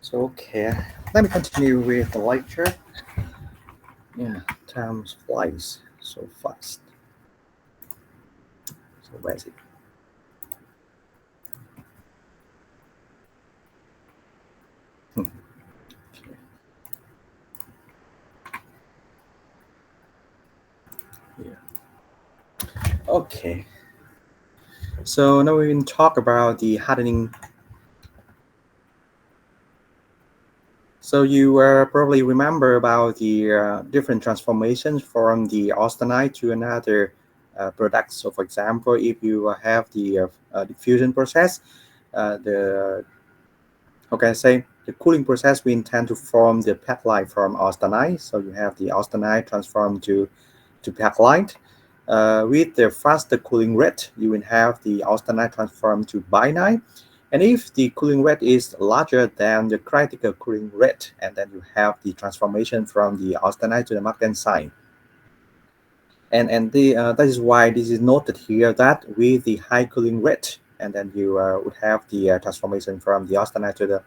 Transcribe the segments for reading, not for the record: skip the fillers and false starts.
So okay, let me continue with the lecture. Yeah, time flies so fast. So where is it? Hmm, okay. Yeah. Okay. So now we will talk about the hardening. So you probably remember about the different transformations from the austenite to another product. So for example, if you have the diffusion process, the okay, say the cooling process, we intend to form the pectide from austenite. So you have the austenite transformed to pectide. With the faster cooling rate, you will have the austenite transformed to binite. And if the cooling rate is larger than the critical cooling rate, and then you have the transformation from the austenite to the martensite. And that is why this is noted here that with the high cooling rate, and then you would have the transformation from the austenite to the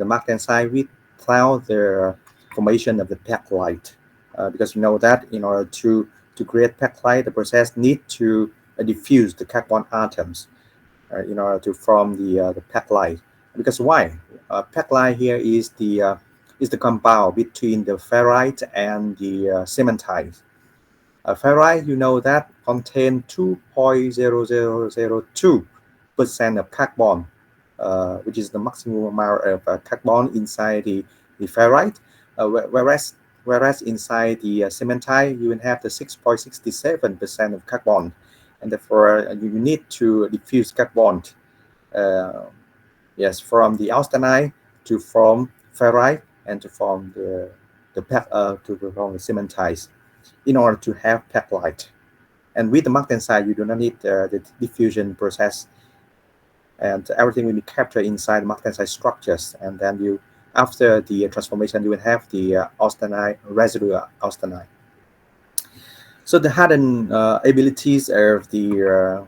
martensite without the formation of the pectide. Because you know that in order to create pectide, the process need to diffuse the carbon atoms in order to form the pectide. Because why? Pectide here is the compound between the ferrite and the cementite. Ferrite, you know that contain 2.0002% of carbon, which is the maximum amount of carbon inside the ferrite, whereas inside the cementite you will have the 6.67% of carbon, and therefore you need to diffuse carbon, uh, yes, from the austenite to form ferrite and to form to form the cementite in order to have pectide. And with the martensite, you do not need the diffusion process, and everything will be captured inside martensite structures. And then you, after the transformation, you will have the austenite residual austenite. So the hardened abilities of the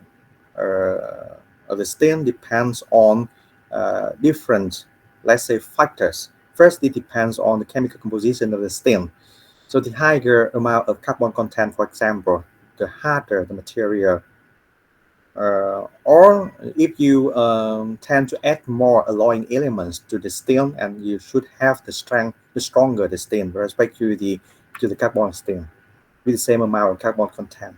stain depends on different, let's say, factors. First, it depends on the chemical composition of the stain. So the higher amount of carbon content, for example, the harder the material. Or if you tend to add more alloying elements to the steel, and you should have the stronger the steel with respect to the carbon steel with the same amount of carbon content.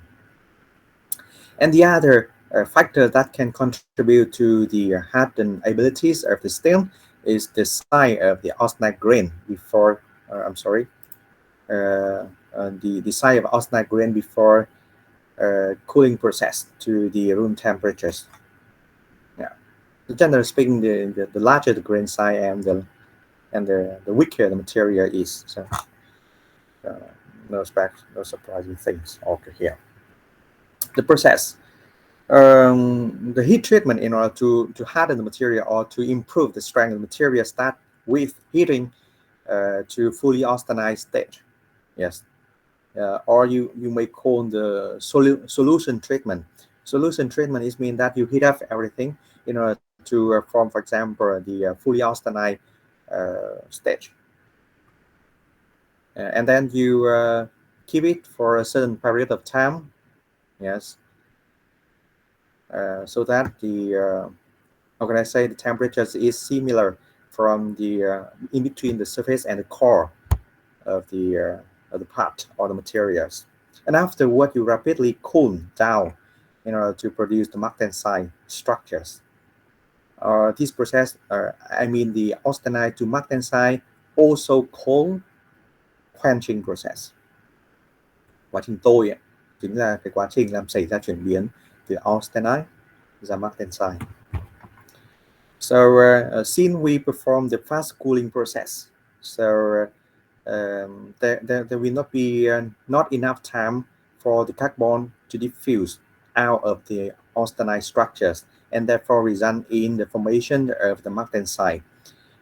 And the other factor that can contribute to the hardened abilities of the steel is the size of the austenite grain before. I'm sorry, the size of austenite grain before cooling process to the room temperatures. Yeah. So generally speaking, the larger the grain size and the weaker the material is. So uh, no surprising things over here. The process, the heat treatment in order to harden the material or to improve the strength of the material start with heating to fully austenized state. Yes. Or you may call the solution treatment. Solution treatment is mean that you heat up everything in order to form, for example, the fully austenite stage, and then you keep it for a certain period of time. Yes, so that the how can I say, the temperatures is similar from the in between the surface and the core of the part or the materials. And afterward, you rapidly cool down in order to produce the martensite structures. This process, I mean the austenite to martensite, also called quenching process. Quá trình tôi ấy, chính là cái quá trình làm xảy ra chuyển biến từ austenite ra martensite. So since we perform the fast cooling process, so there will not be not enough time for the carbon to diffuse out of the austenite structures, and therefore result in the formation of the martensite.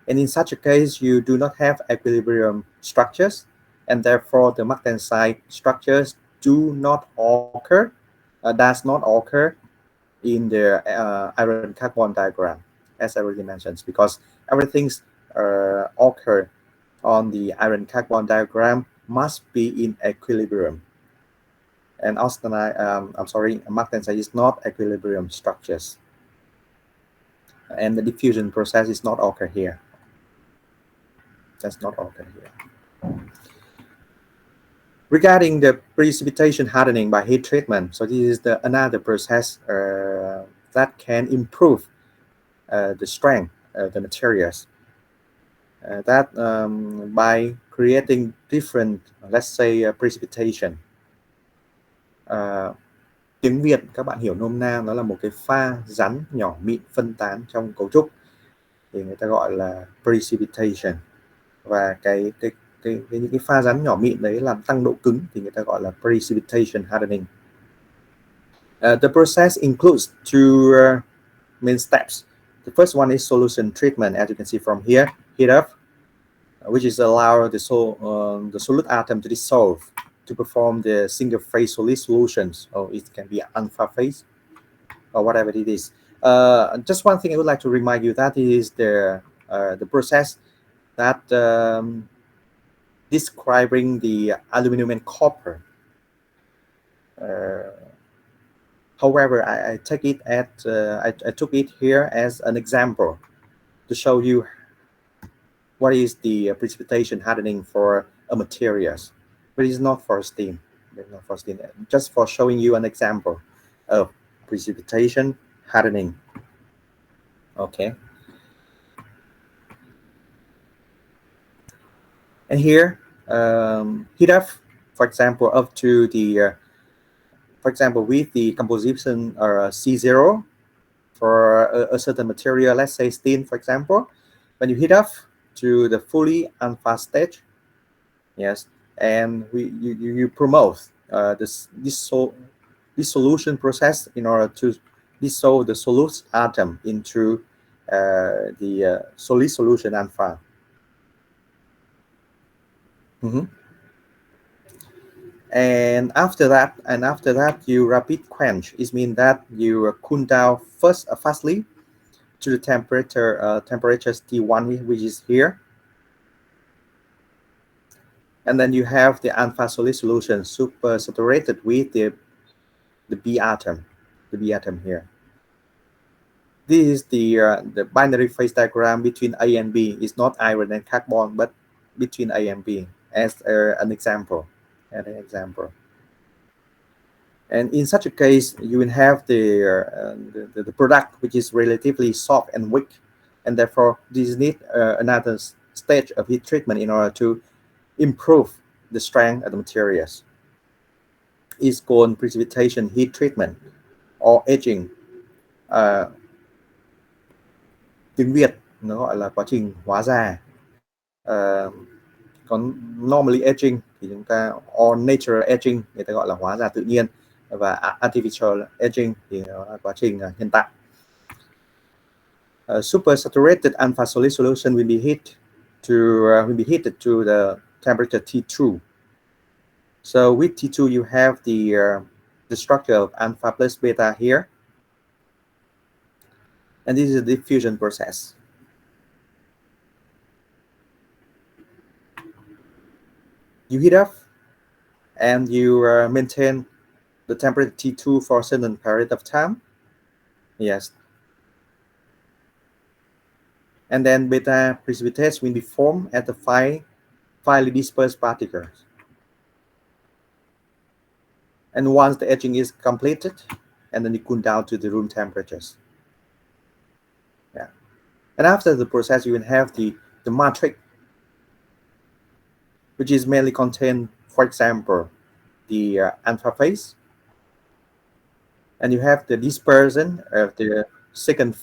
And in such a case, you do not have equilibrium structures, and therefore the martensite structures does not occur in the iron carbon diagram, as I already mentioned, because everything's occur on the iron carbon diagram must be in equilibrium. And austenite, martensite is not equilibrium structures. And the diffusion process is not occur here. Does not occur here. Regarding the precipitation hardening by heat treatment, so this is another process that can improve the strength of the materials. By creating different, let's say, precipitation. Tiếng Việt các bạn hiểu nôm na nó là một cái pha rắn nhỏ mịn phân tán trong cấu trúc, thì người ta gọi là precipitation. Và những cái pha rắn nhỏ mịn đấy làm tăng độ cứng thì người ta gọi là precipitation hardening. The process includes two main steps. The first one is solution treatment, as you can see from here, heat up, which is allow the solute atom to dissolve to perform the single phase solid solutions, or it can be alpha phase or whatever it is. Just one thing I would like to remind you, that is the process that describing the aluminum and copper. However, I took it here as an example to show you what is the precipitation hardening for a materials, but it's not for steam. It's not for steam. Just for showing you an example of precipitation hardening. Okay. And here, heat up, for example, up to the, for example, with the composition C0 for a certain material, let's say steam, for example, when you heat up to the fully alpha stage, yes, and you promote this dissolution process in order to dissolve the solute atom into the solid solution alpha. And after that, you rapid quench. It means that you cool down first fastly to the temperature T1, which is here, and then you have the alpha solid solution super saturated with the B atom, here. This is the binary phase diagram between A and B. It's not iron and carbon, but between A and B as an example. And in such a case, you will have the product which is relatively soft and weak, and therefore this need another stage of heat treatment in order to improve the strength of the materials. It's called precipitation heat treatment or etching. Tiếng Việt nó gọi là quá trình hóa già. Còn normally etching thì chúng ta, or natural etching, người ta gọi là hóa già tự nhiên, và artificial etching thì nó là quá trình hiện tại. Super saturated alpha solid solution will be heated to the temperature T2. So with T2 you have the structure of alpha plus beta here, and this is the diffusion process. You heat up and you maintain the temperature T2 for a certain period of time. Yes. And then beta precipitates will be formed at the finely dispersed particles. And once the etching is completed, and then you cool down to the room temperatures. Yeah. And after the process, you will have the matrix, which is mainly contain, for example, the alpha phase, and you have the dispersion of the second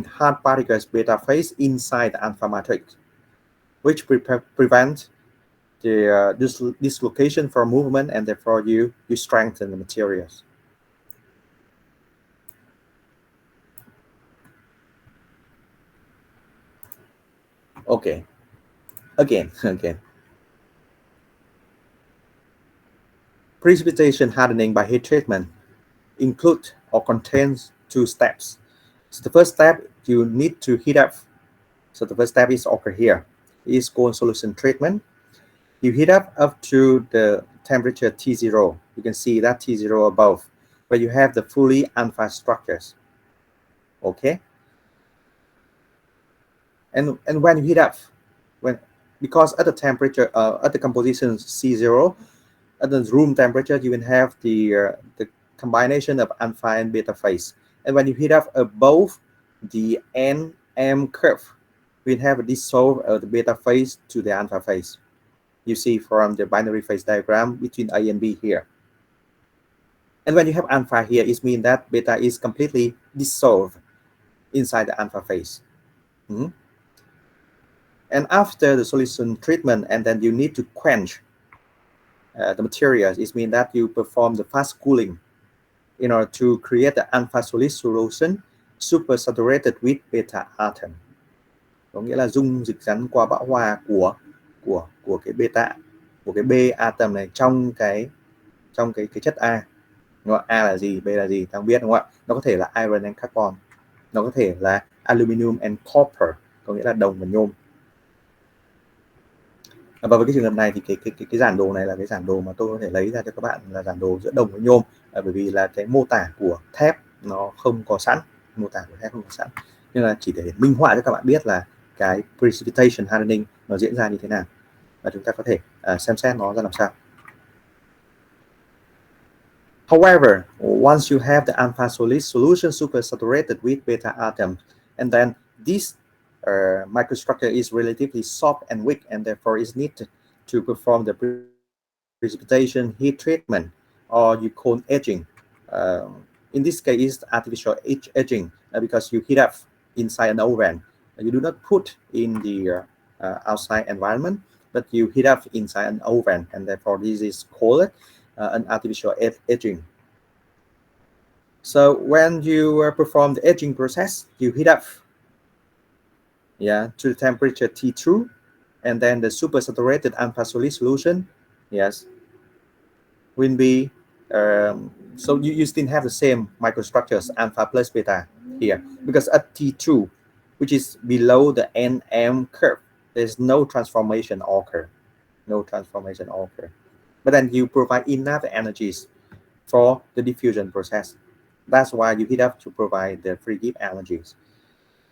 hard particles beta phase inside the alpha matrix, which prevent the dislocation from movement, and therefore you strengthen the materials. Okay. Again. Precipitation hardening by heat treatment includes or contains two steps. So the first step, you need to heat up So the first step is occur here, is cold solution treatment. You heat up to the temperature T0. You can see that T0 above, where you have the fully alpha structures. Okay. And when you heat up, when because at the temperature at the composition C0, at the room temperature, you will have the combination of alpha and beta phase. And when you heat up above the NM curve, we have a dissolve of the beta phase to the alpha phase. You see from the binary phase diagram between A and B here. And when you have alpha here, it means that beta is completely dissolved inside the alpha phase. Mm-hmm. And after the solution treatment, and then you need to quench the materials. It means that you perform the fast cooling in order to create the alpha solid solution supersaturated with beta atom. Có nghĩa là dung dịch rắn qua bão hòa của cái beta, của cái B atom này trong cái chất A. Đúng không? A là gì, B là gì, ta không biết, đúng không ạ? Nó có thể là iron and carbon, nó có thể là aluminum and copper, có nghĩa là đồng và nhôm. Và với cái trường hợp này thì cái giản đồ này là cái giản đồ mà tôi có thể lấy ra cho các bạn là giản đồ giữa đồng với nhôm, bởi vì là cái mô tả của thép nó không có sẵn, nhưng là chỉ để minh họa cho các bạn biết là cái precipitation hardening nó diễn ra như thế nào và chúng ta có thể xem xét nó ra làm sao. However, once you have the alpha solid solution supersaturated with beta atom, and then this microstructure is relatively soft and weak, and therefore is needed to perform the precipitation heat treatment, or you call edging. In this case, it's artificial edging because you heat up inside an oven. You do not put in the outside environment, but you heat up inside an oven, and therefore this is called an artificial edging. So when you perform the edging process, you heat up to the temperature T2, and then the supersaturated alpha solid solution will be so you still have the same microstructures alpha plus beta here, because at T2, which is below the NM curve, there's no transformation occur. But then you provide enough energies for the diffusion process. That's why you heat up to provide the free gift energies.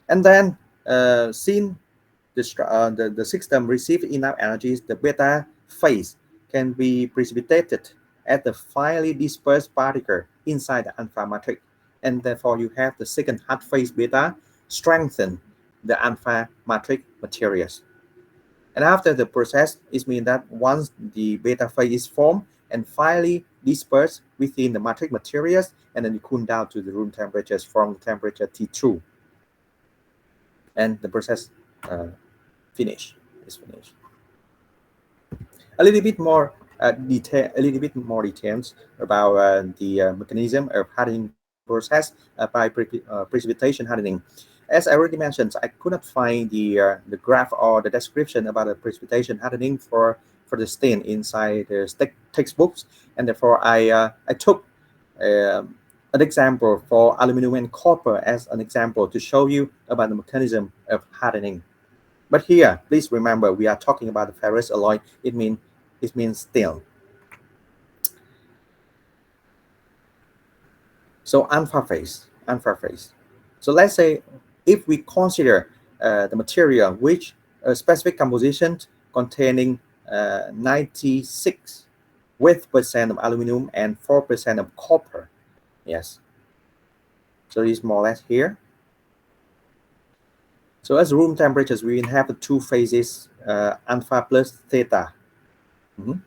And then since the system receives enough energies, the beta phase can be precipitated at the finely dispersed particle inside the alpha matrix, and therefore you have the second hard phase beta strengthen the alpha matrix materials. And after the process, it means that once the beta phase is formed and finally dispersed within the matrix materials, and then you cool down to the room temperatures from the temperature T2, and the process is finished. A little bit more details about the mechanism of hardening process by precipitation hardening. As I already mentioned, I could not find the graph or the description about the precipitation hardening for the stain inside the textbooks, and therefore I took an example for aluminum and copper as an example to show you about the mechanism of hardening. But here, please remember, we are talking about the ferrous alloy. It means steel. So alpha phase. So let's say if we consider the material which a specific composition containing 96% of aluminum and 4% of copper. Yes. So it's more or less here. So as room temperatures, we have the two phases, alpha plus theta. And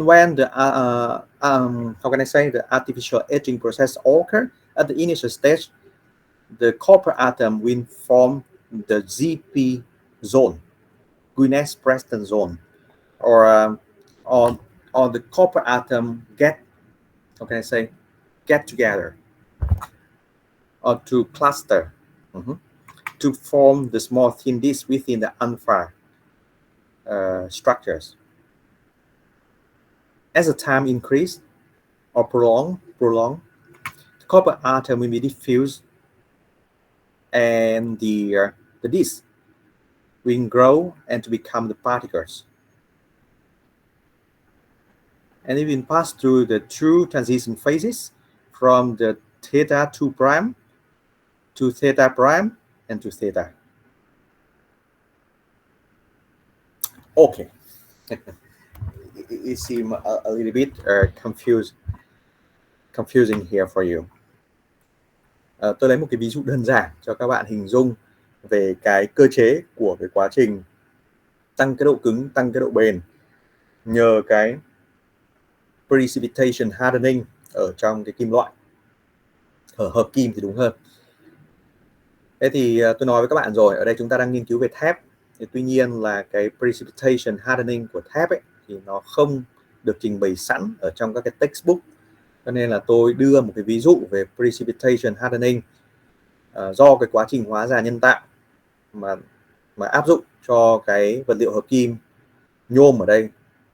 when the the artificial edging process occurs at the initial stage, the copper atom will form the ZP zone, Guinness-Preston zone, or the copper atom get together or to cluster to form the small thin disc within the alpha structures. As the time increase or prolong, the copper atom will be diffused and the disc will grow and to become the particles. And it will pass through the two transition phases from the theta 2 prime to theta prime and to theta. Okay. It seems a little bit confusing here for you. Tôi lấy một cái ví dụ đơn giản cho các bạn hình dung về cái cơ chế của cái quá trình tăng cái độ cứng, tăng cái độ bền nhờ cái precipitation hardening ở trong cái kim loại, ở hợp kim thì đúng hơn. Thế thì tôi nói với các bạn rồi, ở đây chúng ta đang nghiên cứu về thép. Thì tuy nhiên là cái precipitation hardening của thép ấy thì nó không được trình bày sẵn ở trong các cái textbook, cho nên là tôi đưa một cái ví dụ về precipitation hardening do cái quá trình hóa già nhân tạo mà áp dụng cho cái vật liệu hợp kim nhôm ở đây,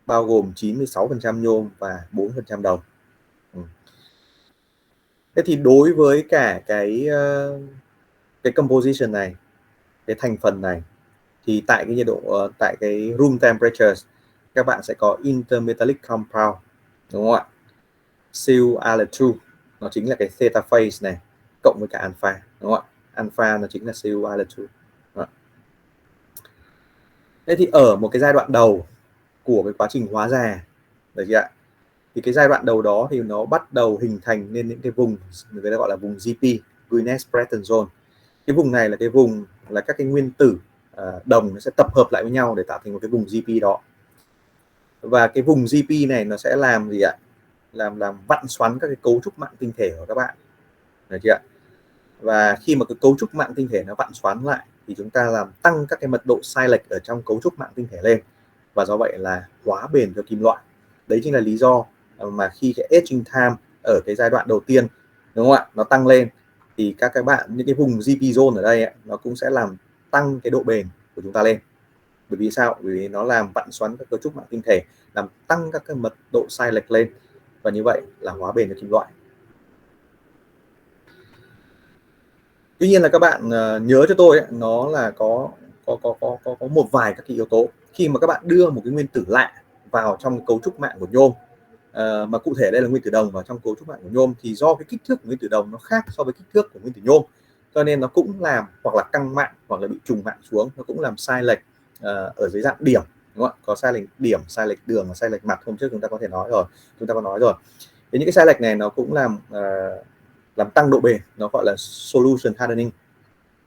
bao gồm 96% nhôm và 4% đồng. Thế thì đối với cả cái composition này, cái thành phần này, thì tại cái nhiệt độ tại cái room temperatures các bạn sẽ có intermetallic compound, đúng không ạ? CuAl2 nó chính là cái theta phase này cộng với cả alpha, đúng không ạ? Alpha nó chính là CuAl2. Thế thì ở một cái giai đoạn đầu của cái quá trình hóa già, được chưa ạ? Thì cái giai đoạn đầu đó thì nó bắt đầu hình thành nên những cái vùng người ta gọi là vùng GP, Guinness Breton Zone. Cái vùng này là cái vùng là các cái nguyên tử đồng nó sẽ tập hợp lại với nhau để tạo thành một cái vùng GP đó. Và cái vùng GP này nó sẽ làm gì ạ? Làm vặn xoắn các cái cấu trúc mạng tinh thể của các bạn, được chưa ạ? Và khi mà cái cấu trúc mạng tinh thể nó vặn xoắn lại thì chúng ta làm tăng các cái mật độ sai lệch ở trong cấu trúc mạng tinh thể lên, và do vậy là hóa bền cho kim loại. Đấy chính là lý do mà khi cái aging time ở cái giai đoạn đầu tiên, đúng không ạ, nó tăng lên thì các bạn những cái vùng GP zone ở đây ấy, nó cũng sẽ làm tăng cái độ bền của chúng ta lên. Bởi vì sao? Bởi vì nó làm vặn xoắn các cấu trúc mạng tinh thể, làm tăng các cái mật độ sai lệch lên, và như vậy là hóa bền cho kim loại. Tuy nhiên là các bạn nhớ cho tôi ấy, nó là có một vài các cái yếu tố khi mà các bạn đưa một cái nguyên tử lạ vào trong cấu trúc mạng của nhôm, mà cụ thể đây là nguyên tử đồng vào trong cấu trúc mạng của nhôm, thì do cái kích thước của nguyên tử đồng nó khác so với kích thước của nguyên tử nhôm, cho nên nó cũng làm hoặc là căng mạng hoặc là bị trùng mạng xuống, nó cũng làm sai lệch ở dưới dạng điểm, đúng không ạ? Có sai lệch điểm, sai lệch đường và sai lệch mặt. Hôm trước chúng ta có nói rồi. Thì những cái sai lệch này nó cũng làm tăng độ bền, nó gọi là solution hardening.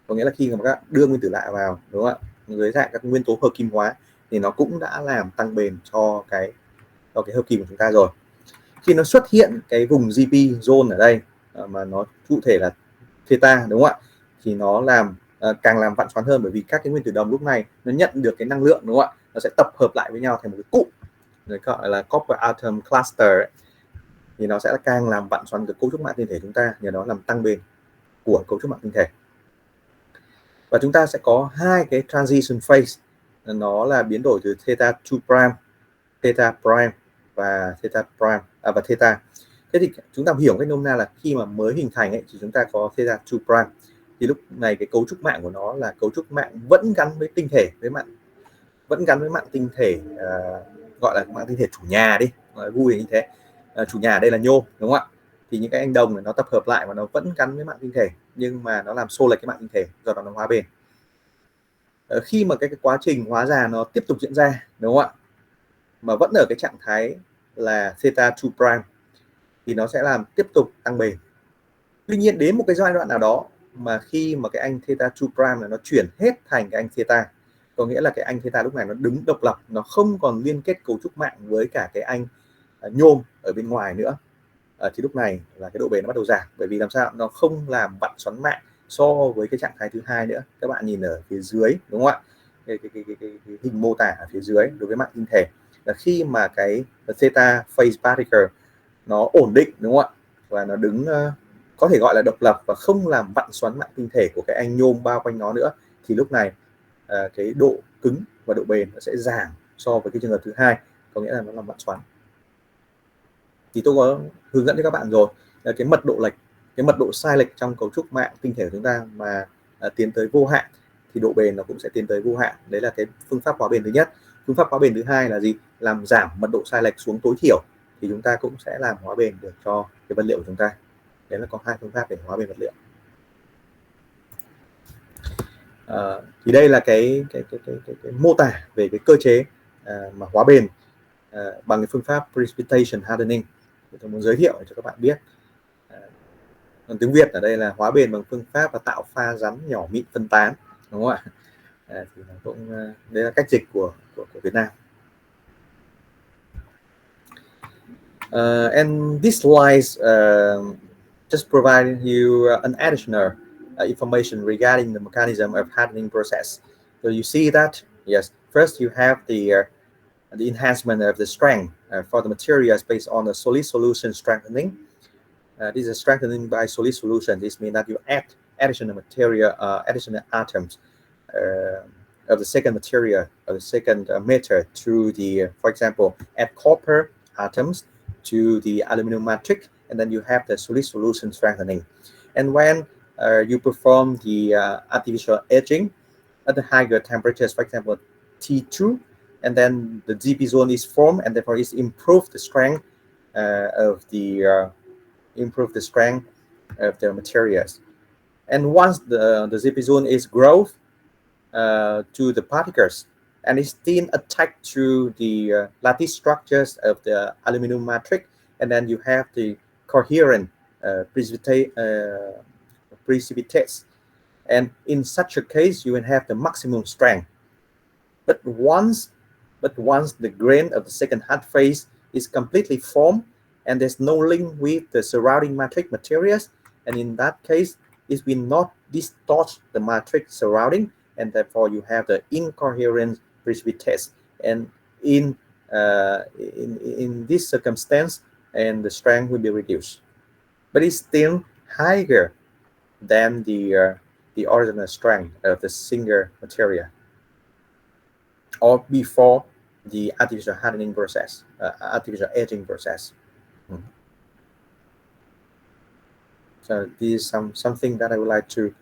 Có nghĩa là khi mà các bạn đưa nguyên tử lạ vào, đúng không ạ, dưới dạng các nguyên tố hợp kim hóa thì nó cũng đã làm tăng bền cho cái hợp kim của chúng ta rồi. Khi nó xuất hiện cái vùng GP zone ở đây mà nó cụ thể là theta, đúng không ạ, thì nó càng làm vặn xoắn hơn, bởi vì các cái nguyên tử đồng lúc này nó nhận được cái năng lượng, đúng không ạ, nó sẽ tập hợp lại với nhau thành một cái cụm, người gọi là copper atom cluster ấy. Thì nó sẽ càng làm vặn xoắn cái cấu trúc mạng tinh thể chúng ta, nhờ đó làm tăng bền của cấu trúc mạng tinh thể. Và chúng ta sẽ có hai cái transition phase, nó là biến đổi từ theta 2 prime, theta prime và theta prime và theta. Thế thì chúng ta hiểu cách nôm na là khi mà mới hình thành ấy thì chúng ta có theta 2 prime, thì lúc này cái cấu trúc mạng của nó là cấu trúc mạng vẫn gắn với tinh thể, vẫn gắn với mạng tinh thể gọi là mạng tinh thể chủ nhà đi, vui như thế. Chủ nhà ở đây là nhôm, đúng không ạ? Thì những cái anh đồng này nó tập hợp lại và nó vẫn gắn với mạng tinh thể, nhưng mà nó làm xô lệch cái mạng tinh thể, do đó nó hóa bền. Khi mà cái quá trình hóa già nó tiếp tục diễn ra, đúng không ạ, mà vẫn ở cái trạng thái là theta 2 prime thì nó sẽ làm tiếp tục tăng bền. Tuy nhiên đến một cái giai đoạn nào đó mà khi mà cái anh theta 2 prime này nó chuyển hết thành cái anh theta, có nghĩa là cái anh theta lúc này nó đứng độc lập, nó không còn liên kết cấu trúc mạng với cả cái anh nhôm ở bên ngoài nữa, thì lúc này là cái độ bền nó bắt đầu giảm, bởi vì làm sao nó không làm vặn xoắn mạng so với cái trạng thái thứ hai nữa. Các bạn nhìn ở phía dưới, đúng không ạ, cái hình mô tả ở phía dưới đối với mạng tinh thể là khi mà cái theta phase particle nó ổn định, đúng không ạ, và nó đứng có thể gọi là độc lập và không làm vặn xoắn mạng tinh thể của cái anh nhôm bao quanh nó nữa, thì lúc này cái độ cứng và độ bền nó sẽ giảm so với cái trường hợp thứ hai, có nghĩa là nó làm vặn xoắn. Thì tôi có hướng dẫn cho các bạn rồi là cái mật độ sai lệch trong cấu trúc mạng tinh thể của chúng ta mà tiến tới vô hạn thì độ bền nó cũng sẽ tiến tới vô hạn. Đấy là cái phương pháp hóa bền thứ nhất. Phương pháp hóa bền thứ hai là gì? Làm giảm mật độ sai lệch xuống tối thiểu thì chúng ta cũng sẽ làm hóa bền được cho cái vật liệu của chúng ta. Đấy là có hai phương pháp để hóa bền vật liệu. Thì đây là cái mô tả về cái cơ chế mà hóa bền bằng cái phương pháp precipitation hardening. Tôi muốn giới thiệu cho các bạn biết. Còn tiếng Việt ở đây là hóa bền bằng phương pháp là tạo pha rắn nhỏ mịn phân tán, đúng không ạ? Thì nó cũng đây là cách dịch của Việt Nam. And this slides just provide you an additional information regarding the mechanism of hardening process. So you see that, yes, first you have the enhancement of the strength for the materials based on the solid solution strengthening. This is strengthening by solid solution. This means that you add additional material, additional atoms of the second material, of the second metal to the, for example, add copper atoms to the aluminum matrix, and then you have the solid solution strengthening. And when you perform the artificial etching at the higher temperatures, for example, T2, and then the GP zone is formed, and therefore it's improved the strength of the materials. And once the GP zone is growth to the particles, and it's still attached to the lattice structures of the aluminum matrix, and then you have the coherent precipitates. And in such a case, you will have the maximum strength. But once the grain of the second hard phase is completely formed, and there's no link with the surrounding matrix materials, and in that case, it will not distort the matrix surrounding, and therefore you have the incoherent precipitates. And in this circumstance, and the strength will be reduced, but it's still higher than the original strength of the single material, or before the artificial hardening process, artificial etching process. So this is something that I would like to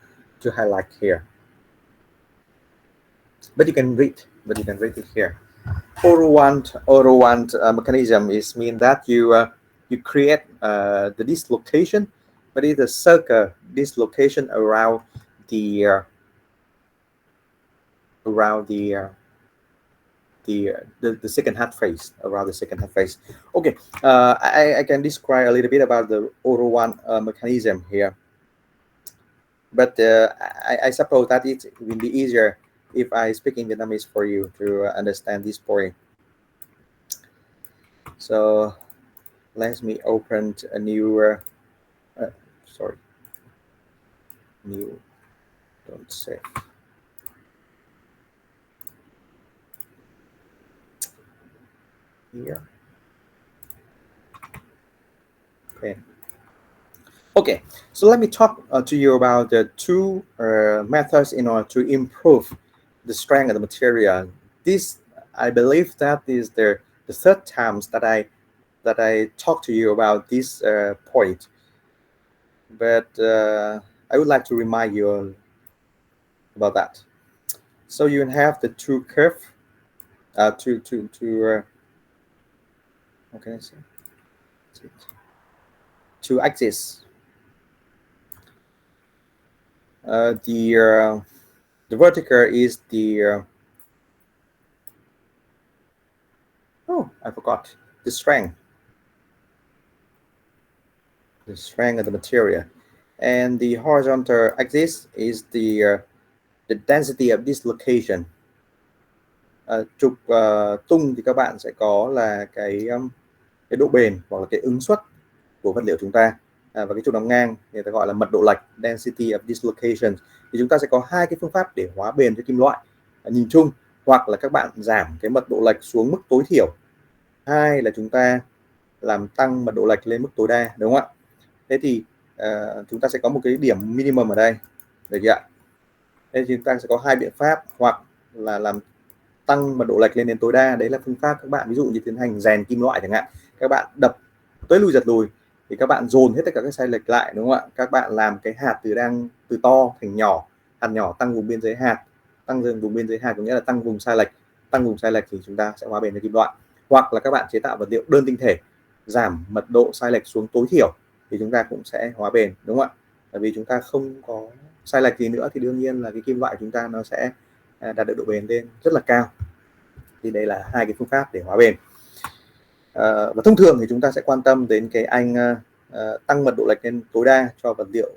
highlight here. But you can read it here. Auto-wand mechanism is mean that you create the dislocation, but it's a circle dislocation around the second hard phase, around the second hard phase. Okay, I can describe a little bit about the auto-wand mechanism here, but I suppose that it will be easier if I speak in Vietnamese for you to understand this point. So let me open a new don't say. Here. Okay, so let me talk to you about the two methods in order to improve the strength of the material. This, I believe, that is the third time that I talk to you about this point. But I would like to remind you about that. So you have the two curve, how can I say? Two axes. The vertical is the I forgot the strength of the material, and the horizontal axis is the density of dislocation. Trục tung thì các bạn sẽ có là cái độ bền hoặc là cái ứng suất của vật liệu chúng ta, và cái trục nằm ngang người ta gọi là mật độ lệch, density of dislocation. Thì chúng ta sẽ có hai cái phương pháp để hóa bền cho kim loại nhìn chung, hoặc là các bạn giảm cái mật độ lệch xuống mức tối thiểu, hai là chúng ta làm tăng mật độ lệch lên mức tối đa, đúng không ạ? Thế thì chúng ta sẽ có một cái điểm minimum ở đây, được chưa ạ? Thế thì chúng ta sẽ có hai biện pháp, hoặc là làm tăng mật độ lệch lên đến tối đa, đấy là phương pháp các bạn ví dụ như tiến hành rèn kim loại chẳng hạn, các bạn đập tới lui giật lùi thì các bạn dồn hết tất cả các sai lệch lại, đúng không ạ? Các bạn làm cái hạt từ to thành nhỏ, hạt nhỏ tăng vùng biên giới hạt, tăng dần vùng biên giới hạt có nghĩa là tăng vùng sai lệch. Tăng vùng sai lệch thì chúng ta sẽ hóa bền cho kim loại. Hoặc là các bạn chế tạo vật liệu đơn tinh thể, giảm mật độ sai lệch xuống tối thiểu thì chúng ta cũng sẽ hóa bền, đúng không ạ? Bởi vì chúng ta không có sai lệch gì nữa thì đương nhiên là cái kim loại chúng ta nó sẽ đạt được độ bền lên rất là cao. Thì đây là hai cái phương pháp để hóa bền. Và thông thường thì chúng ta sẽ quan tâm đến cái anh tăng mật độ lệch lên tối đa cho vật liệu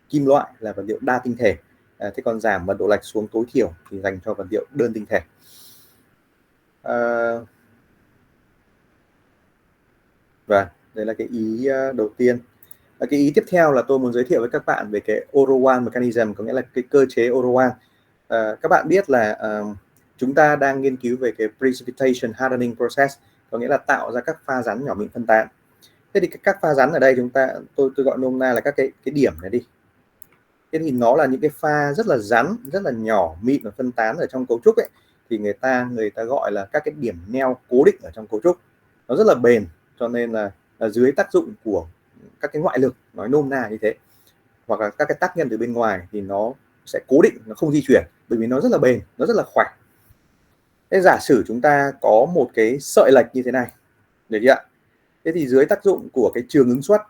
kim loại là vật liệu đa tinh thể. Thế còn giảm mật độ lệch xuống tối thiểu thì dành cho vật liệu đơn tinh thể. Và đây là cái ý đầu tiên. Cái ý tiếp theo là tôi muốn giới thiệu với các bạn về cái Orowan mechanism, có nghĩa là cái cơ chế Orowan. Các bạn biết là chúng ta đang nghiên cứu về cái precipitation hardening process, có nghĩa là tạo ra các pha rắn nhỏ mịn phân tán. Thế thì các pha rắn ở đây tôi gọi nôm na là các cái điểm này đi. Thế thì nó là những cái pha rất là rắn, rất là nhỏ mịn và phân tán ở trong cấu trúc ấy, thì người ta gọi là các cái điểm neo cố định ở trong cấu trúc. Nó rất là bền, cho nên là dưới tác dụng của các cái ngoại lực, nói nôm na như thế, hoặc là các cái tác nhân từ bên ngoài thì nó sẽ cố định, nó không di chuyển, bởi vì nó rất là bền, nó rất là khỏe. Thế giả sử chúng ta có một cái sợi lệch như thế này, được chưa ạ? Thế thì dưới tác dụng của cái trường ứng suất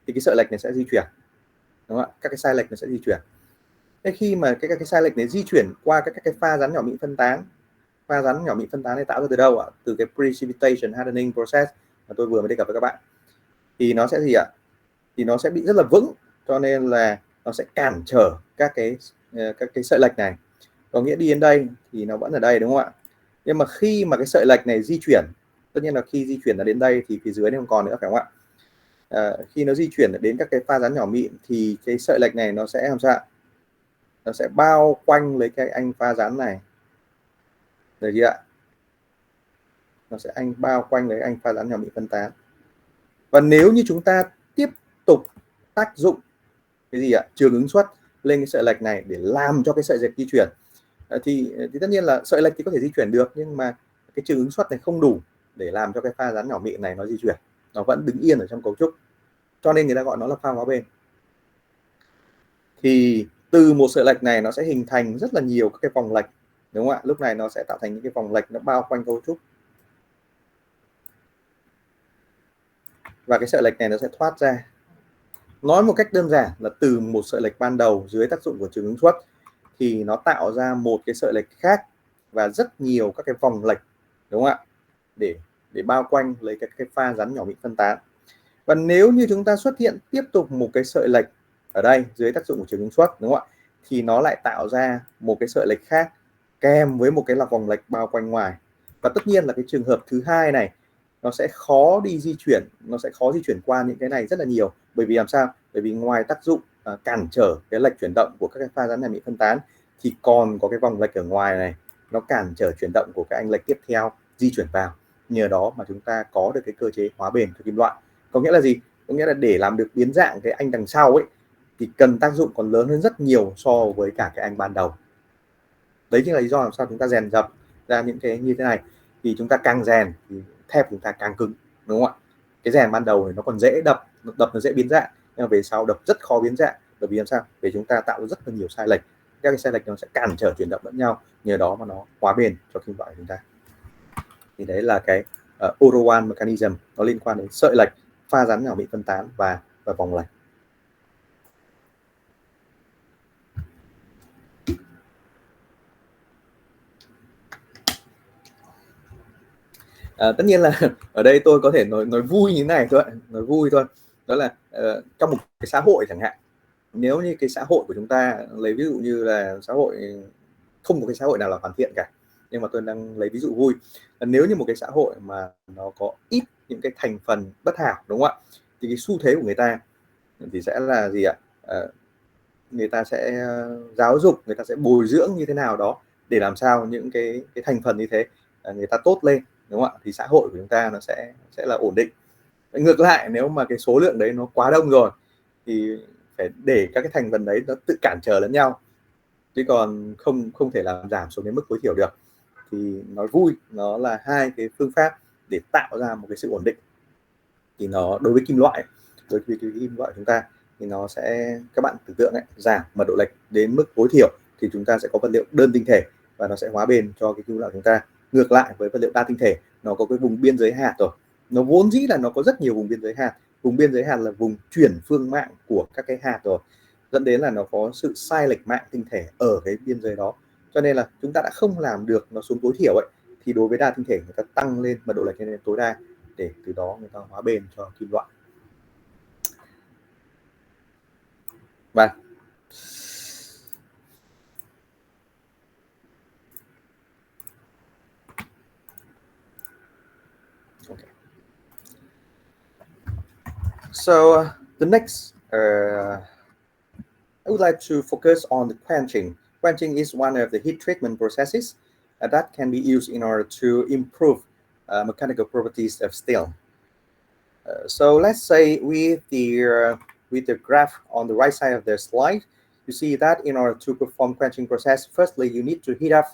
thì cái sợi lệch này sẽ di chuyển, đúng không ạ? Các cái sai lệch nó sẽ di chuyển. Thế khi mà cái sai lệch này di chuyển qua các cái pha rắn nhỏ mịn phân tán, pha rắn nhỏ mịn phân tán này tạo ra từ đâu ạ? Từ cái precipitation hardening process mà tôi vừa mới đề cập với các bạn. Thì nó sẽ gì ạ? Thì nó sẽ bị rất là vững, cho nên là nó sẽ cản trở các cái sợi lệch này. Có nghĩa đi đến đây thì nó vẫn ở đây, đúng không ạ? Nhưng mà khi mà cái sợi lệch này di chuyển, tất nhiên là khi di chuyển là đến đây thì phía dưới này không còn nữa, phải không ạ? Khi nó di chuyển đến các cái pha rắn nhỏ mịn thì cái sợi lệch này nó sẽ làm sao? Nó sẽ bao quanh lấy cái anh pha rắn này, được chưa ạ? Nó sẽ bao quanh lấy anh pha rắn nhỏ mịn phân tán. Và nếu như chúng ta tiếp tục tác dụng cái gì ạ? Trường ứng suất lên cái sợi lệch này để làm cho cái sợi lệch di chuyển, thì tất nhiên là sợi lệch thì có thể di chuyển được, nhưng mà cái trường ứng suất này không đủ để làm cho cái pha rắn nhỏ mịn này nó di chuyển, nó vẫn đứng yên ở trong cấu trúc, cho nên người ta gọi nó là pha hóa bền. Thì từ một sợi lệch này nó sẽ hình thành rất là nhiều các cái vòng lệch, đúng không ạ? Lúc này nó sẽ tạo thành những cái vòng lệch nó bao quanh cấu trúc, và cái sợi lệch này nó sẽ thoát ra. Nói một cách đơn giản là từ một sợi lệch ban đầu dưới tác dụng của trường ứng suất thì nó tạo ra một cái sợi lệch khác và rất nhiều các cái vòng lệch, đúng không ạ? Để bao quanh lấy cái pha rắn nhỏ mịn phân tán. Và nếu như chúng ta xuất hiện tiếp tục một cái sợi lệch ở đây dưới tác dụng của trường ứng suất, đúng không ạ? Thì nó lại tạo ra một cái sợi lệch khác kèm với một cái là vòng lệch bao quanh ngoài. Và tất nhiên là cái trường hợp thứ hai này nó sẽ khó di chuyển qua những cái này rất là nhiều. Bởi vì làm sao? Bởi vì ngoài tác dụng cản trở cái lệch chuyển động của các cái pha rắn này bị phân tán thì còn có cái vòng lệch ở ngoài này, nó cản trở chuyển động của các anh lệch tiếp theo di chuyển vào. Nhờ đó mà chúng ta có được cái cơ chế hóa bền cho kim loại. Có nghĩa là gì? Có nghĩa là để làm được biến dạng cái anh đằng sau ấy thì cần tác dụng còn lớn hơn rất nhiều so với cả cái anh ban đầu. Đấy chính là lý do làm sao chúng ta rèn dập ra những cái như thế này. Thì chúng ta càng rèn thì thép chúng ta càng cứng, đúng không ạ? Cái rèn ban đầu thì nó còn dễ đập nó dễ biến dạng, nhưng mà về sau đập rất khó biến dạng. Bởi vì làm sao? Vì chúng ta tạo rất là nhiều sai lệch, các cái sai lệch nó sẽ cản trở chuyển động lẫn nhau, nhờ đó mà nó hóa bền cho kim loại của chúng ta. Thì đấy là cái Orowan mechanism, nó liên quan đến sợi lệch, pha rắn nhỏ bị phân tán và vòng lệch. Tất nhiên là ở đây tôi có thể nói vui như thế này thôi, nói vui thôi, đó là trong một cái xã hội chẳng hạn, nếu như cái xã hội của chúng ta, lấy ví dụ như là xã hội, không có cái xã hội nào là hoàn thiện cả, nhưng mà tôi đang lấy ví dụ vui, nếu như một cái xã hội mà nó có ít những cái thành phần bất hảo, đúng không ạ, thì cái xu thế của người ta thì sẽ là gì ạ? Người ta sẽ giáo dục, người ta sẽ bồi dưỡng như thế nào đó để làm sao những cái thành phần như thế người ta tốt lên, đúng không ạ? Thì xã hội của chúng ta nó sẽ là ổn định. Ngược lại, nếu mà cái số lượng đấy nó quá đông rồi thì phải để các cái thành phần đấy nó tự cản trở lẫn nhau, chứ còn không thể làm giảm xuống đến mức tối thiểu được. Thì nói vui, nó là hai cái phương pháp để tạo ra một cái sự ổn định. Thì nó đối với kim loại, đối với cái kim loại chúng ta thì nó sẽ, các bạn tưởng tượng ấy, giảm mật độ lệch đến mức tối thiểu thì chúng ta sẽ có vật liệu đơn tinh thể và nó sẽ hóa bền cho cái kim loại của chúng ta. Ngược lại với vật liệu đa tinh thể, nó có cái vùng biên giới hạt rồi, nó vốn dĩ là nó có rất nhiều vùng biên giới hạt. Vùng biên giới hạt là vùng chuyển phương mạng của các cái hạt rồi, dẫn đến là nó có sự sai lệch mạng tinh thể ở cái biên giới đó, cho nên là chúng ta đã không làm được nó xuống tối thiểu ấy, thì đối với đa tinh thể người ta tăng lên mật độ lệch lên tối đa để từ đó người ta hóa bền cho kim loại. Và okay. So the next I would like to focus on the quenching. Quenching is one of the heat treatment processes that can be used in order to improve mechanical properties of steel. So let's say with the graph on the right side of the slide, you see that in order to perform quenching process, firstly you need to heat up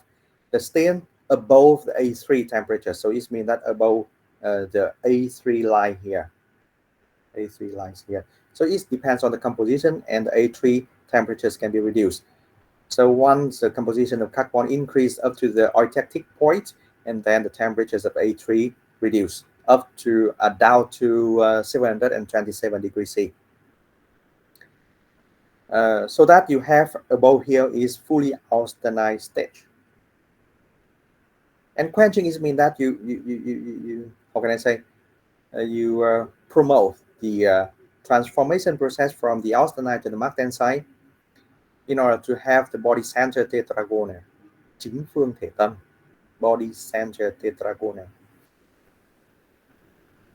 the steel above the A3 temperature. So it means that above the A3 line here. A3 lines here. So it depends on the composition, and the A3 temperatures can be reduced. So once the composition of carbon increase up to the eutectic point, and then the temperatures of A3 reduce up to down to 727 degrees C. So that you have above here is fully austenite stage. And quenching is mean that you how can I say, you promote the transformation process from the austenite to the martensite in order to have the body center tetragonal, chính phương thể tâm, body center tetragonal.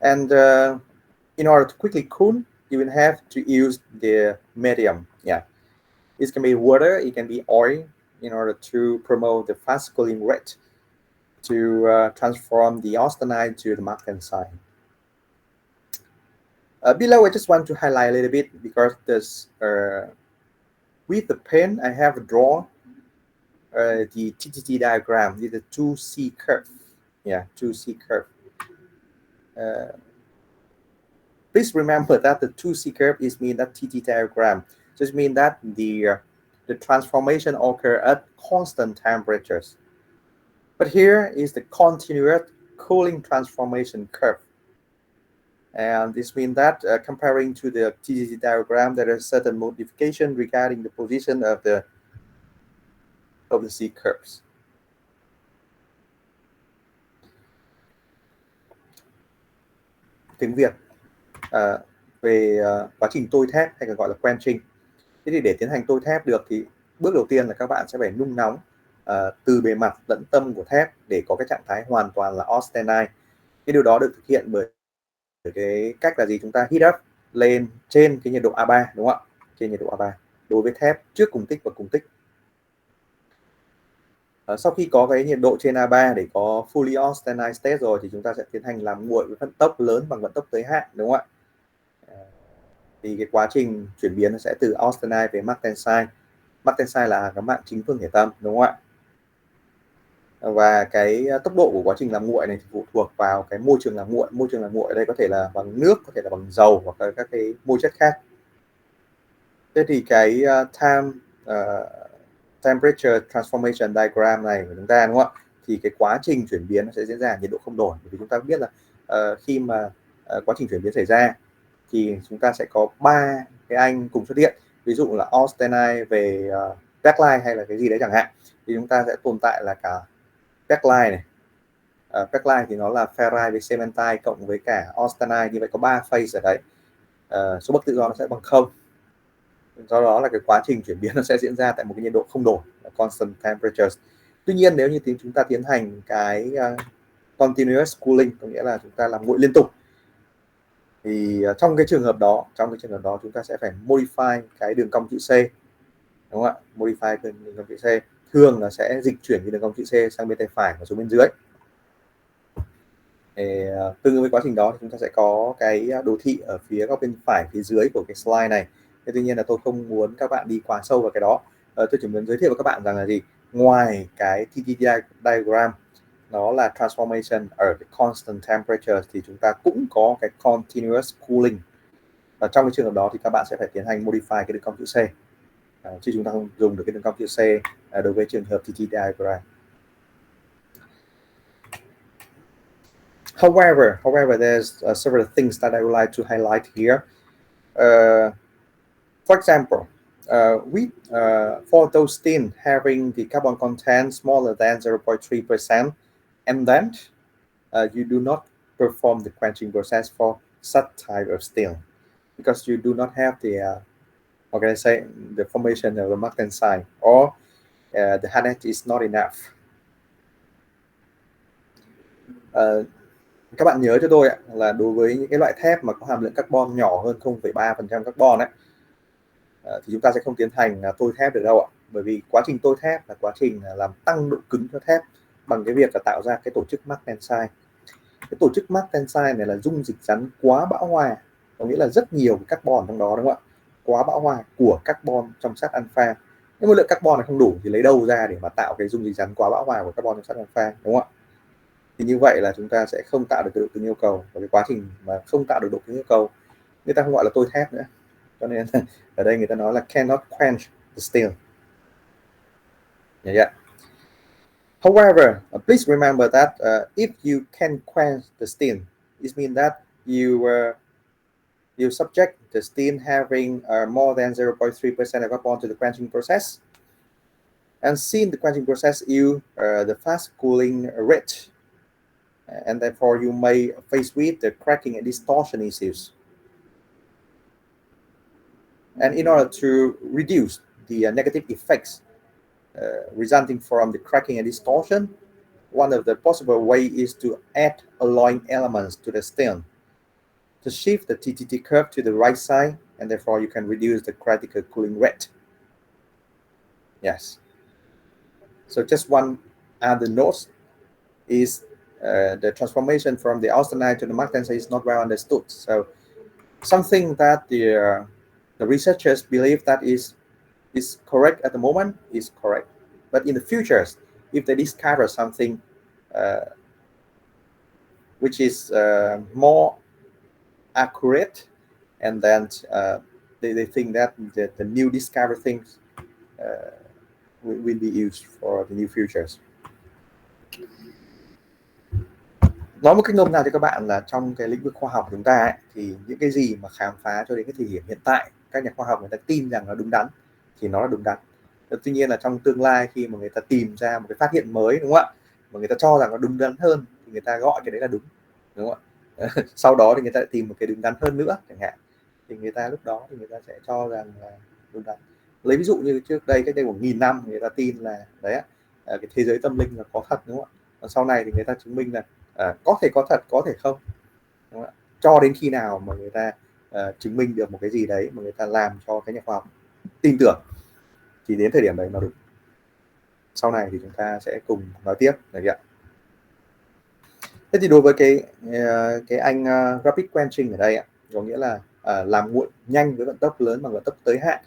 And in order to quickly cool, you will have to use the medium. Yeah, it can be water, it can be oil, in order to promote the fast cooling rate to transform the austenite to the martensite. Below, I just want to highlight a little bit because this with the pen I have drawn the TTT diagram with the 2C curve. Yeah, 2C curve. Please remember that the 2C curve is mean that TT diagram. Just mean that the transformation occur at constant temperatures. But here is the continuous cooling transformation curve. And this means that comparing to the TTT diagram, there is certain modification regarding the position of the C curves. Tiếng Việt về quá trình tôi thép hay còn gọi là quenching. Thế thì để tiến hành tôi thép được thì bước đầu tiên là các bạn sẽ phải nung nóng từ bề mặt lẫn tâm của thép để có cái trạng thái hoàn toàn là austenite. Cái điều đó được thực hiện bởi cái cách là gì? Chúng ta heat up lên trên cái nhiệt độ A3, đúng không ạ? Trên nhiệt độ A3 đối với thép trước cùng tích và cùng tích. Sau khi có cái nhiệt độ trên A3 để có fully austenite state rồi thì chúng ta sẽ tiến hành làm nguội với vận tốc lớn bằng vận tốc tới hạn, đúng không ạ? Thì cái quá trình chuyển biến nó sẽ từ austenite về martensite. Martensite là các mạng chính phương thể tâm, đúng không ạ? Và cái tốc độ của quá trình làm nguội này thì phụ thuộc vào cái môi trường làm nguội. Môi trường làm nguội ở đây có thể là bằng nước, có thể là bằng dầu hoặc là các cái môi chất khác. Thế thì cái temperature transformation diagram này của chúng ta, đúng không ạ? Thì cái quá trình chuyển biến nó sẽ diễn ra nhiệt độ không đổi. Bởi vì chúng ta biết là khi mà quá trình chuyển biến xảy ra thì chúng ta sẽ có 3 cái anh cùng xuất hiện. Ví dụ là austenite về backline hay là cái gì đấy chẳng hạn. Thì chúng ta sẽ tồn tại là cả backline này. Backline thì nó là ferrite với cementite cộng với cả austenite, như vậy có 3 phase ở đấy. Số bất tự do nó sẽ bằng 0. Do đó là cái quá trình chuyển biến nó sẽ diễn ra tại một cái nhiệt độ không đổi, constant temperatures. Tuy nhiên nếu như chúng ta tiến hành cái continuous cooling, có nghĩa là chúng ta làm nguội liên tục, thì trong cái trường hợp đó chúng ta sẽ phải modify cái đường cong chữ C, đúng không ạ? Modify đường cong chữ C thường là sẽ dịch chuyển cái đường cong chữ C sang bên tay phải và xuống bên dưới. Tương ứng với quá trình đó thì chúng ta sẽ có cái đồ thị ở phía góc bên phải phía dưới của cái slide này. Tuy nhiên là tôi không muốn các bạn đi quá sâu vào cái đó. Tôi chỉ muốn giới thiệu với các bạn rằng là gì, ngoài cái TT diagram nó là transformation ở cái constant temperature thì chúng ta cũng có cái continuous cooling. Và trong cái trường hợp đó thì các bạn sẽ phải tiến hành modify cái đường cong chữ C, chứ chúng ta không dùng được cái đường cong chữ C đối với trường hợp TT diagram. However, there's several things that I would like to highlight here. For example, for those thin having the carbon content smaller than 0.3%, and then you do not perform the quenching process for such type of steel because you do not have the the formation of the martensite, or the hardness is not enough. Các bạn nhớ cho tôi là đối với những cái loại thép mà có hàm lượng carbon nhỏ hơn 0,3% carbon ấy, thì chúng ta sẽ không tiến hành tôi thép được đâu ạ. Bởi vì quá trình tôi thép là quá trình làm tăng độ cứng cho thép bằng cái việc là tạo ra cái tổ chức martensite. Cái tổ chức martensite này là dung dịch rắn quá bão hòa, có nghĩa là rất nhiều carbon trong đó, đúng không ạ? Quá bão hòa của carbon trong sắt alpha. Nếu mà lượng carbon này không đủ thì lấy đâu ra để mà tạo cái dung dịch rắn quá bão hòa của carbon trong sắt alpha, đúng không ạ? Thì như vậy là chúng ta sẽ không tạo được cái độ cứng yêu cầu, và cái quá trình mà không tạo được độ cứng yêu cầu người ta không gọi là tôi thép nữa, cho nên ở đây người ta nói là cannot quench the steel. Yeah. However, please remember that if you can quench the steel, it means that you subject the steel having more than 0.3% of carbon to the quenching process, and since the quenching process use the fast cooling rate, and therefore you may face with the cracking and distortion issues. And in order to reduce the negative effects resulting from the cracking and distortion, one of the possible way is to add alloying elements to the steel to shift the TTT curve to the right side, and therefore you can reduce the critical cooling rate. Yes. So just one other note is the transformation from the austenite to the martensite is not well understood. So something that the researchers believe that is correct at the moment is correct, but in the future, if they discover something which is more accurate, and then they think that the new discovered things will be used for the new futures. Nói một cách nôm na cho các bạn là trong cái lĩnh vực khoa học của chúng ta ấy, thì những cái gì mà khám phá cho đến cái thời điểm hiện tại các nhà khoa học người ta tin rằng nó đúng đắn thì nó là đúng đắn. Tuy nhiên là trong tương lai khi mà người ta tìm ra một cái phát hiện mới, đúng không ạ, mà người ta cho rằng nó đúng đắn hơn thì người ta gọi cái đấy là đúng không ạ? Sau đó thì người ta lại tìm một cái đúng đắn hơn nữa chẳng hạn, thì người ta lúc đó thì người ta sẽ cho rằng là đúng đắn. Lấy ví dụ như trước đây, cách đây 1.000 năm người ta tin là đấy cái thế giới tâm linh là có thật, đúng không ạ? Và sau này thì người ta chứng minh là có thể có thật, có thể không, đúng không? Cho đến khi nào mà người ta chứng minh được một cái gì đấy mà người ta làm cho cái nhà khoa học tin tưởng thì đến thời điểm đấy nó đúng. Sau này thì chúng ta sẽ cùng nói tiếp này ạ. Thế thì đối với cái anh rapid quenching ở đây có nghĩa là làm nguội nhanh với vận tốc lớn bằng vận tốc tới hạn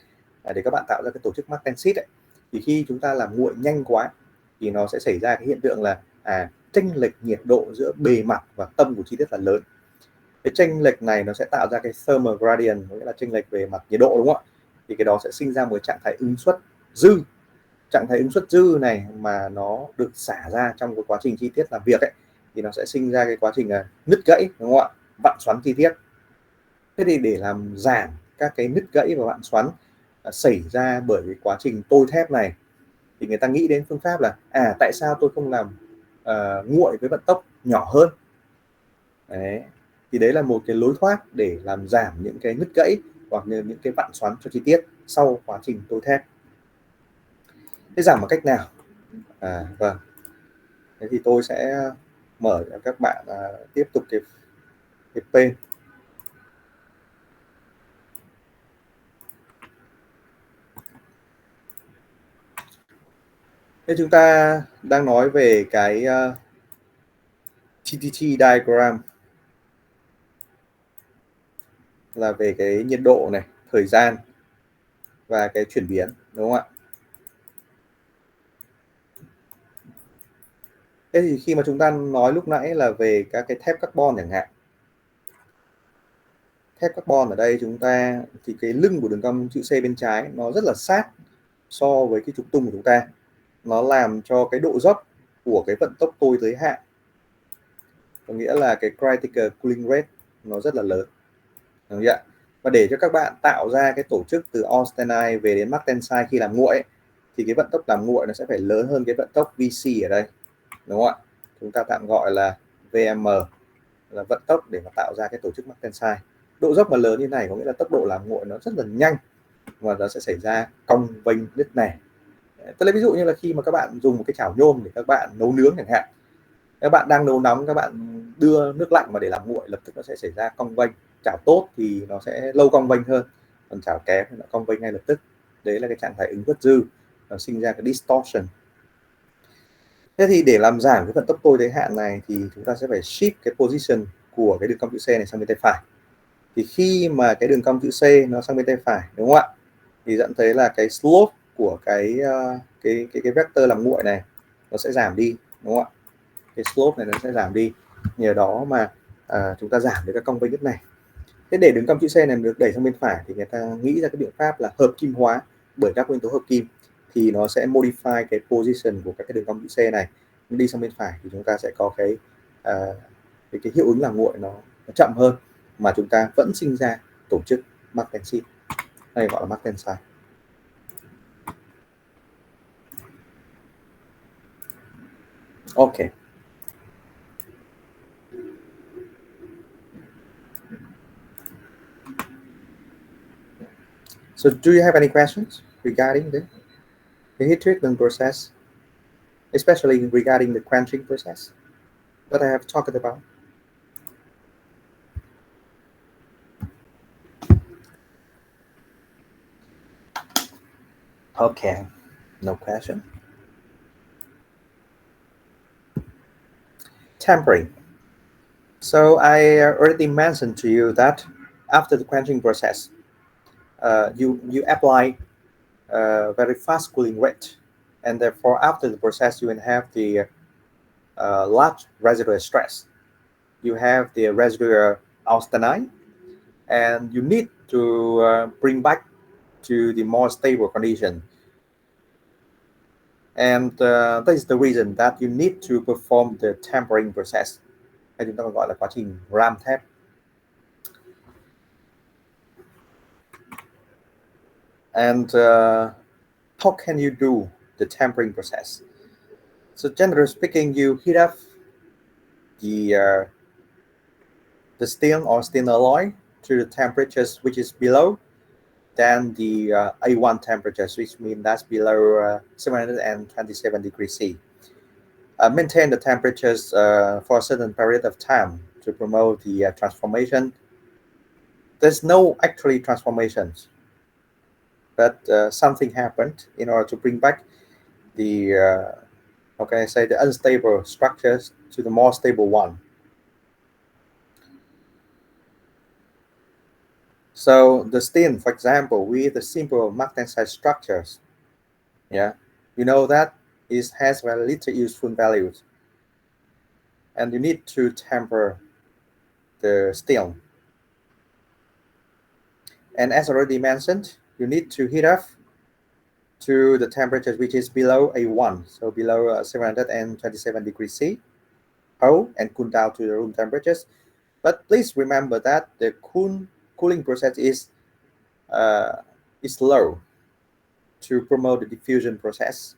để các bạn tạo ra cái tổ chức martensite thì khi chúng ta làm nguội nhanh quá thì nó sẽ xảy ra cái hiện tượng là chênh lệch nhiệt độ giữa bề mặt và tâm của chi tiết là lớn. Cái chênh lệch này nó sẽ tạo ra cái thermal gradient, có nghĩa là chênh lệch về mặt nhiệt độ, đúng không ạ? Thì cái đó sẽ sinh ra một trạng thái ứng suất dư. Trạng thái ứng suất dư này mà nó được xả ra trong cái quá trình chi tiết làm việc ấy, thì nó sẽ sinh ra cái quá trình nứt gãy, đúng không ạ? Vặn xoắn chi tiết. Thế thì để làm giảm các cái nứt gãy và vặn xoắn xảy ra bởi cái quá trình tôi thép này thì người ta nghĩ đến phương pháp là tại sao tôi không làm nguội với vận tốc nhỏ hơn. Đấy. Thì đấy là một cái lối thoát để làm giảm những cái nứt gãy hoặc như những cái vặn xoắn cho chi tiết sau quá trình tôi thép. Thế giảm bằng cách nào? Vâng. Thế thì tôi sẽ mở cho các bạn tiếp tục cái page. Thế chúng ta đang nói về cái TTT diagram là về cái nhiệt độ này, thời gian và cái chuyển biến, đúng không ạ? Thế thì khi mà chúng ta nói lúc nãy là về các cái thép carbon chẳng hạn, thép carbon ở đây chúng ta thì cái lưng của đường cong chữ C bên trái nó rất là sát so với cái trục tung của chúng ta, nó làm cho cái độ dốc của cái vận tốc tôi giới hạn, có nghĩa là cái critical cooling rate nó rất là lớn, được chưa? Và để cho các bạn tạo ra cái tổ chức từ austenite về đến Mach tensile khi làm nguội ấy, thì cái vận tốc làm nguội nó sẽ phải lớn hơn cái vận tốc VC ở đây, đúng không ạ? Chúng ta tạm gọi là VM là vận tốc để mà tạo ra cái tổ chức Mach tensile. Độ dốc mà lớn như này có nghĩa là tốc độ làm nguội nó rất là nhanh và nó sẽ xảy ra cong vênh nứt nẻ. Tôi lấy ví dụ như là khi mà các bạn dùng một cái chảo nhôm để các bạn nấu nướng chẳng hạn, các bạn đang nấu nóng, các bạn đưa nước lạnh mà để làm nguội, lập tức nó sẽ xảy ra cong vênh. Chảo tốt thì nó sẽ lâu cong vênh hơn, còn chảo kém thì nó cong vênh ngay lập tức. Đấy là cái trạng thái ứng vất dư, nó sinh ra cái distortion. Thế thì để làm giảm cái vận tốc tôi giới hạn này thì chúng ta sẽ phải shift cái position của cái đường cong chữ C này sang bên tay phải. Thì khi mà cái đường cong chữ C nó sang bên tay phải, đúng không ạ, thì dẫn tới là cái slope của cái vector làm nguội này nó sẽ giảm đi, đúng không ạ? Cái slope này nó sẽ giảm đi, nhờ đó mà chúng ta giảm được các cong vênh nứt này. Thế để đường cong chữ C này được đẩy sang bên phải thì người ta nghĩ ra cái biện pháp là hợp kim hóa bởi các nguyên tố hợp kim, thì nó sẽ modify cái position của các cái đường cong chữ C này đi sang bên phải, thì chúng ta sẽ có cái hiệu ứng làm nguội nó chậm hơn, mà chúng ta vẫn sinh ra tổ chức Mach tensile, hay gọi là Mach tensile. Okay. So do you have any questions regarding the heat treatment process, especially regarding the quenching process that I have talked about? Okay, no question. Tempering. So I already mentioned to you that after the quenching process, you apply very fast cooling rate, and therefore after the process you will have the large residual stress. You have the residual austenite, and you need to bring back to the more stable condition. And that is the reason that you need to perform the tempering process, hay chúng ta còn gọi là quá trình ram thép. And how can you do the tempering process? So generally speaking, you heat up the steel or steel alloy to the temperatures which is below than the A1 temperatures, which means that's below 727 degrees C. Maintain the temperatures for a certain period of time to promote the transformation. There's no actually transformations, but something happened in order to bring back the how can I say, the unstable structures to the more stable one. So the steel, for example, with the simple Mach tensile structures, yeah, you know that it has very little useful values, and you need to temper the steel. And as already mentioned, you need to heat up to the temperature which is below A1, so below 727 degrees C, and cool down to the room temperatures. But please remember that the cooling process is low to promote the diffusion process.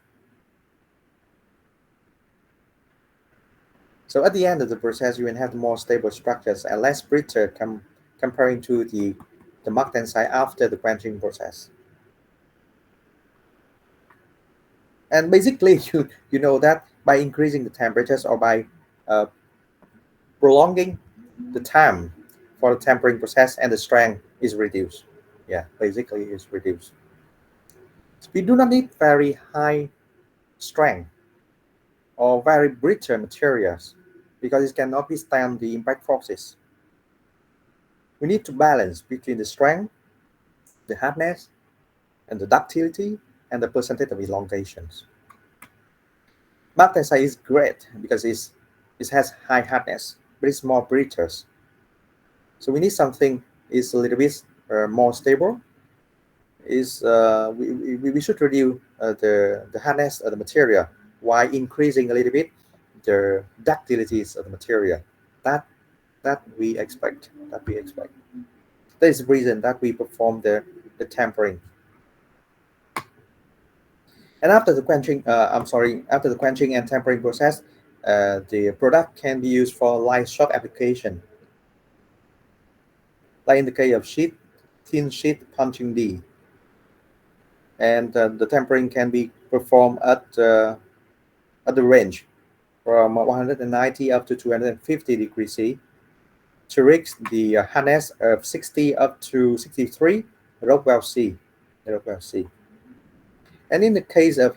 So at the end of the process, you will have more stable structures and less brittle comparing to the Mach tensile after the quenching process. And basically, you know that by increasing the temperatures or by prolonging the time for the tempering process, and the strength is reduced. Yeah, basically is reduced. So we do not need very high strength or very brittle materials because it cannot withstand the impact forces. We need to balance between the strength, the hardness, and the ductility, and the percentage of elongations. Mach tensile is great because it has high hardness, but it's more brittle. So we need something is a little bit more stable, is we should reduce the hardness of the material while increasing a little bit the ductilities of the material. That that we expect. That we expect. That is the reason that we perform the tempering. And after the quenching, after the quenching and tempering process, the product can be used for light shock application, like in the case of thin sheet punching D. And the tempering can be performed at the range from 190 up to 250 degrees C to reach the hardness of 60 up to 63 Rockwell C. Rockwell C. And in the case of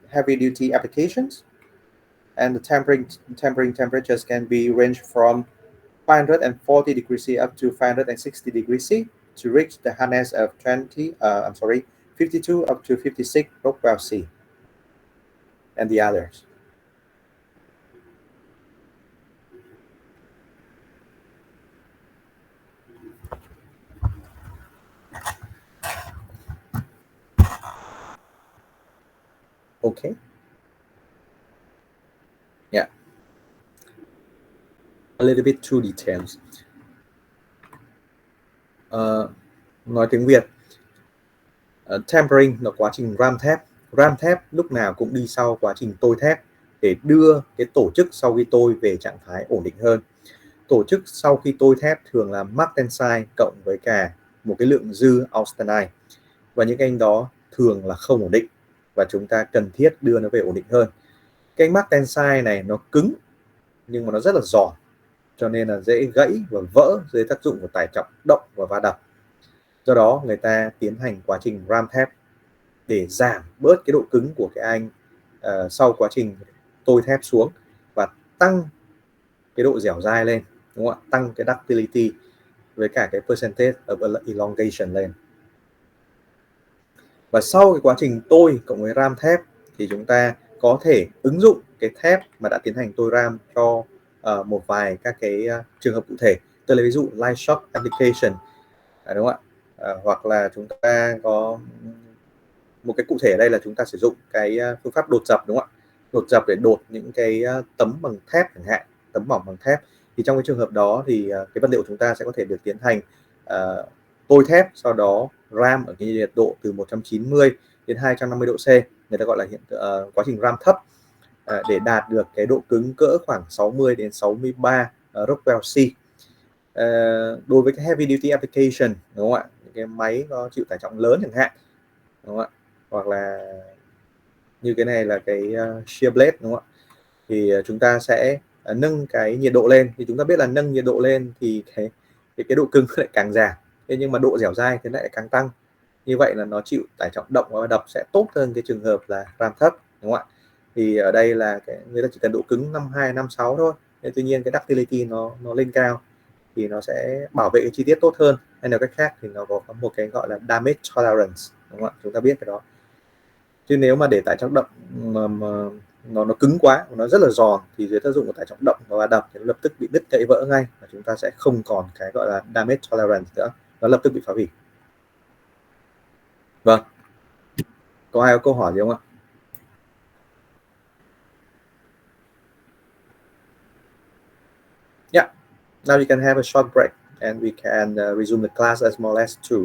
heavy duty applications, and the tempering temperatures can be ranged from 540 degrees C up to 560 degrees C to reach the hardness of 52 up to 56 Rockwell C, and the others. Okay. Yeah, a little bit too details. Nói tiếng Việt, tempering là quá trình ram thép. Ram thép lúc nào cũng đi sau quá trình tôi thép để đưa cái tổ chức sau khi tôi về trạng thái ổn định hơn. Tổ chức sau khi tôi thép thường là max tensile cộng với cả một cái lượng dư austenite, và những cái anh đó thường là không ổn định và chúng ta cần thiết đưa nó về ổn định hơn. Cái max tensile này nó cứng nhưng mà nó rất là giòn, cho nên là dễ gãy và vỡ dưới tác dụng của tải trọng động và va đập. Do đó người ta tiến hành quá trình ram thép để giảm bớt cái độ cứng của cái anh sau quá trình tôi thép xuống và tăng cái độ dẻo dai lên, đúng không ạ? Tăng cái ductility với cả cái percentage of elongation lên. Và sau cái quá trình tôi cộng với ram thép thì chúng ta có thể ứng dụng cái thép mà đã tiến hành tôi ram cho một vài các cái trường hợp cụ thể. Tôi lấy ví dụ light shock application, đúng không ạ? Hoặc là chúng ta có một cái cụ thể ở đây là chúng ta sử dụng cái phương pháp đột dập, đúng không ạ? Đột dập để đột những cái tấm bằng thép chẳng hạn, tấm mỏng bằng thép. Thì trong cái trường hợp đó thì cái vật liệu chúng ta sẽ có thể được tiến hành tôi thép, sau đó ram ở cái nhiệt độ từ 190 đến 250 độ C, người ta gọi là quá trình ram thấp, để đạt được cái độ cứng cỡ khoảng 60 đến 63 Rockwell C. Đối với cái heavy duty application, đúng không ạ? Những cái máy có chịu tải trọng lớn chẳng hạn, đúng không ạ? Hoặc là như cái này là cái shear blade, đúng không ạ? Thì chúng ta sẽ nâng cái nhiệt độ lên. Thì chúng ta biết là nâng nhiệt độ lên thì cái độ cứng lại càng giảm, thế nhưng mà độ dẻo dai thì lại càng tăng. Như vậy là nó chịu tải trọng động và đập sẽ tốt hơn cái trường hợp là ram thấp, đúng không ạ? Thì ở đây là người ta chỉ cần độ cứng 52, 56 thôi. Thế tuy nhiên cái ductility nó lên cao thì nó sẽ bảo vệ cái chi tiết tốt hơn, hay nói cách khác thì nó có một cái gọi là damage tolerance, đúng không ạ? Chúng ta biết cái đó. Chứ nếu mà để tải trọng động mà nó cứng quá, nó rất là giòn thì dưới tác dụng của tải trọng động và đập thì nó lập tức bị đứt gãy vỡ ngay, và chúng ta sẽ không còn cái gọi là damage tolerance nữa, nó lập tức bị phá hủy. Vâng, có ai có câu hỏi gì không ạ? Yeah, now we can have a short break and we can resume the class as more or less too.